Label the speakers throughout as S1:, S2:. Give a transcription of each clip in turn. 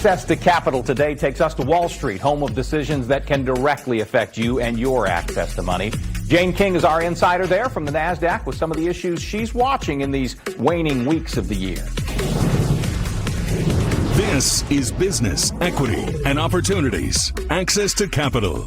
S1: Access to capital today takes us to Wall Street, home of decisions that can directly affect you and your access to money. Jane King is our insider there from the NASDAQ with some of the issues she's watching in these waning weeks of the year.
S2: This is Business, Equity, and Opportunities. Access to capital.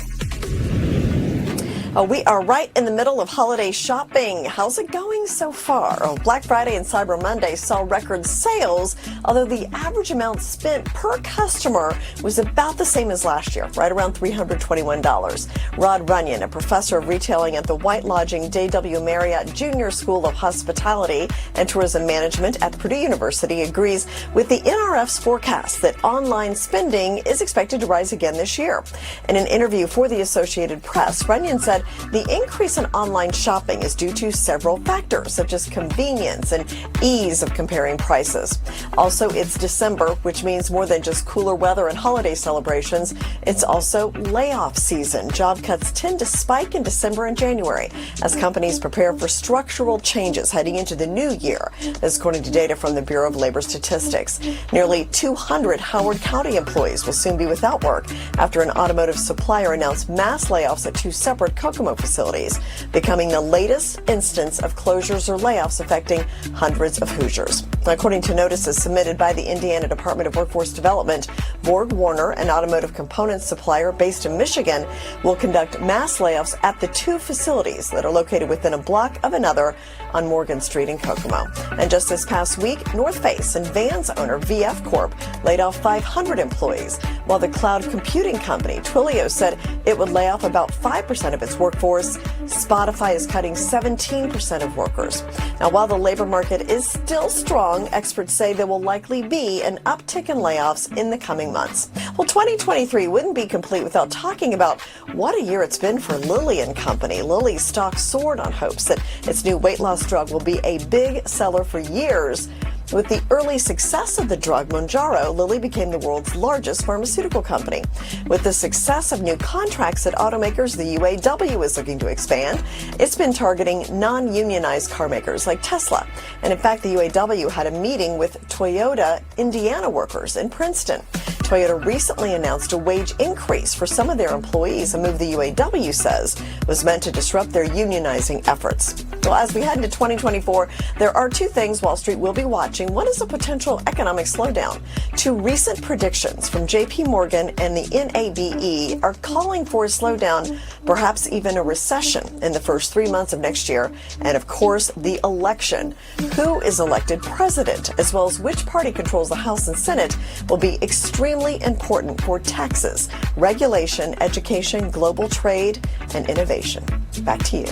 S3: We are right in the middle of holiday shopping. How's it going so far? Black Friday and Cyber Monday saw record sales, although the average amount spent per customer was about the same as last year, right around $321. Rod Runyon, a professor of retailing at the White Lodging J.W. Marriott Junior School of Hospitality and Tourism Management at Purdue University, agrees with the NRF's forecast that online spending is expected to rise again this year. In an interview for the Associated Press, Runyon said the increase in online shopping is due to several factors, such as convenience and ease of comparing prices. Also, it's December, which means more than just cooler weather and holiday celebrations. It's also layoff season. Job cuts tend to spike in December and January as companies prepare for structural changes heading into the new year. This according to data from the Bureau of Labor Statistics. Nearly 200 Howard County employees will soon be without work after an automotive supplier announced mass layoffs at two separate Kokomo facilities, becoming the latest instance of closures or layoffs affecting hundreds of Hoosiers. According to notices submitted by the Indiana Department of Workforce Development, Borg Warner, an automotive components supplier based in Michigan, will conduct mass layoffs at the two facilities that are located within a block of another on Morgan Street in Kokomo. And just this past week, North Face and Vans owner VF Corp laid off 500 employees, while the cloud computing company Twilio said it would lay off about 5% of its workforce. Spotify is cutting 17% of workers. Now, while the labor market is still strong, experts say there will likely be an uptick in layoffs in the coming months. Well, 2023 wouldn't be complete without talking about what a year it's been for Lilly & Company. Lilly's stock soared on hopes that its new weight loss drug will be a big seller for years. With the early success of the drug Mounjaro, Lilly became the world's largest pharmaceutical company. With the success of new contracts at automakers, the UAW is looking to expand. It's been targeting non-unionized car makers like Tesla. And in fact, the UAW had a meeting with Toyota Indiana workers in Princeton. Toyota recently announced a wage increase for some of their employees, a move the UAW says was meant to disrupt their unionizing efforts. Well, as we head into 2024, there are two things Wall Street will be watching. One is a potential economic slowdown. Two recent predictions from J.P. Morgan and the NABE are calling for a slowdown, perhaps even a recession in the first 3 months of next year. And of course, the election. Who is elected president, as well as which party controls the House and Senate, will be extremely important for taxes, regulation, education, global trade, and innovation. Back to you.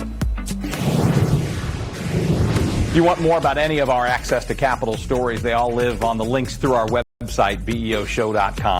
S1: If you want more about any of our Access to Capital stories, they all live on the links through our website, beoshow.com.